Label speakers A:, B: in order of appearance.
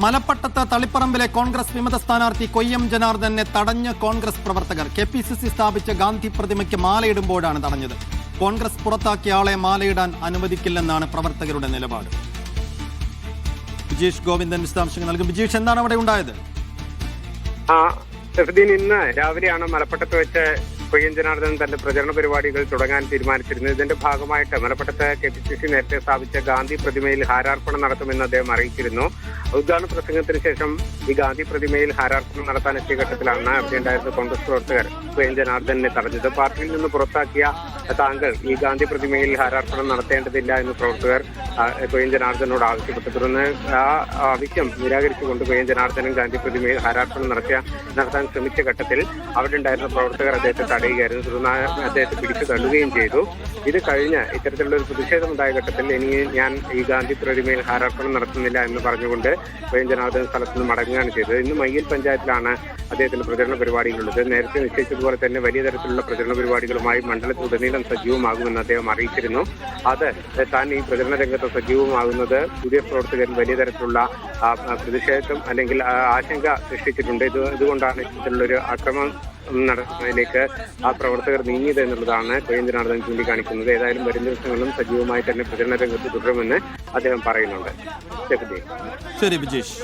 A: മലപ്പട്ടത്ത് തളിപ്പറമ്പിലെ കോൺഗ്രസ് വിമത സ്ഥാനാർത്ഥി കൊയ്യം ജനാർദ്ദനെ തടഞ്ഞ് കോൺഗ്രസ് പ്രവർത്തകർ. KPCC സ്ഥാപിച്ച ഗാന്ധി പ്രതിമയ്ക്ക് മാലയിടുമ്പോഴാണ് തടഞ്ഞത്. കോൺഗ്രസ് പുറത്താക്കിയ ആളെ മാലയിടാൻ അനുവദിക്കില്ലെന്നാണ് പ്രവർത്തകരുടെ നിലപാട്. വിജീഷ് ഗോവിന്ദൻ വിശദാംശങ്ങൾ നൽകും. വിജീഷ്, എന്താണ് അവിടെ ഉണ്ടായത്?
B: ഇന്ന് രാവിലെയാണ് മലപ്പട്ടത്ത് വെച്ച് കൊയ്യം ജനാർദ്ദൻ തന്റെ പ്രചരണ പരിപാടികൾ തുടങ്ങാൻ തീരുമാനിച്ചിരുന്നത്. ഇതിന്റെ ഭാഗമായിട്ട് മലപ്പട്ടത്ത് KPCC നേരത്തെ സ്ഥാപിച്ച ഗാന്ധി പ്രതിമയിൽ ഹാരാർപ്പണം നടത്തുമെന്ന് അദ്ദേഹം അറിയിച്ചിരുന്നു. ഉദ്ഘാടന പ്രസംഗത്തിന് ശേഷം ഈ ഗാന്ധി പ്രതിമയിൽ ഹാരാർപ്പണം നടത്താൻ എത്തിയ ഘട്ടത്തിലാണ് അവിടെ ഉണ്ടായിരുന്ന കോൺഗ്രസ് പ്രവർത്തകർ കൊയ്യം ജനാർദ്ദനെ തടഞ്ഞത്. പാർട്ടിയിൽ നിന്ന് പുറത്താക്കിയ താങ്കൾ ഈ ഗാന്ധി പ്രതിമയിൽ ഹാരാർപ്പണം നടത്തേണ്ടതില്ല എന്ന് പ്രവർത്തകർ കൊയ്യം ജനാർദ്ദനോട് ആവശ്യപ്പെട്ടു. തുടർന്ന് ആ ആവശ്യം നിരാകരിച്ചുകൊണ്ട് കൊയ്യം ജനാർദ്ദനും ഗാന്ധി പ്രതിമയിൽ ഹാരാർപ്പണം നടത്താൻ ശ്രമിച്ച ഘട്ടത്തിൽ അവിടെ ഉണ്ടായിരുന്ന പ്രവർത്തകർ അദ്ദേഹത്തെ തടയുകയായിരുന്നു. തുടർന്ന് അദ്ദേഹത്തെ പിടിച്ചു തള്ളുകയും ചെയ്തു. ഇത് കഴിഞ്ഞ് ഇത്തരത്തിലുള്ള ഒരു പ്രതിഷേധമുണ്ടായ ഘട്ടത്തിൽ ഇനി ഞാൻ ഈ ഗാന്ധി പ്രതിമയിൽ ഹാരാർപ്പണം നടത്തുന്നില്ല എന്ന് പറഞ്ഞുകൊണ്ട് കൊയ്യം ജനാർദ്ദൻ സ്ഥലത്ത് നിന്ന് മടങ്ങുകയാണ് ചെയ്തത്. ഇന്ന് മയ്യിൽ പഞ്ചായത്തിലാണ് അദ്ദേഹത്തിന്റെ പ്രചരണ പരിപാടികളുള്ളത്. നേരത്തെ നിശ്ചയിച്ചതുപോലെ തന്നെ വലിയ തരത്തിലുള്ള പ്രചരണ പരിപാടികളുമായി മണ്ഡലത്തിലുടനീളം സജീവമാകുമെന്ന് അദ്ദേഹം അറിയിച്ചിരുന്നു. അത് താൻ ഈ പ്രചരണ രംഗത്ത് സജീവമാകുന്നത് പുതിയ പ്രവർത്തകർ വലിയ തരത്തിലുള്ള പ്രതിഷേധം അല്ലെങ്കിൽ ആശങ്ക സൃഷ്ടിച്ചിട്ടുണ്ട്. ഇതുകൊണ്ടാണ് ഇത്തരത്തിലുള്ളൊരു അക്രമം നടത്തുന്നതിലേക്ക് ആ പ്രവർത്തകർ നീങ്ങിയത് എന്നുള്ളതാണ് കൊയ്യം ജനാർദ്ദൻ ചൂണ്ടിക്കാണിക്കുന്നത്. ഏതായാലും വരും ദിവസങ്ങളിലും സജീവമായി തന്നെ പ്രചരണ രംഗത്ത് തുടരുമെന്ന് അദ്ദേഹം പറയുന്നുണ്ട്.
A: ശരി വിജേഷ്.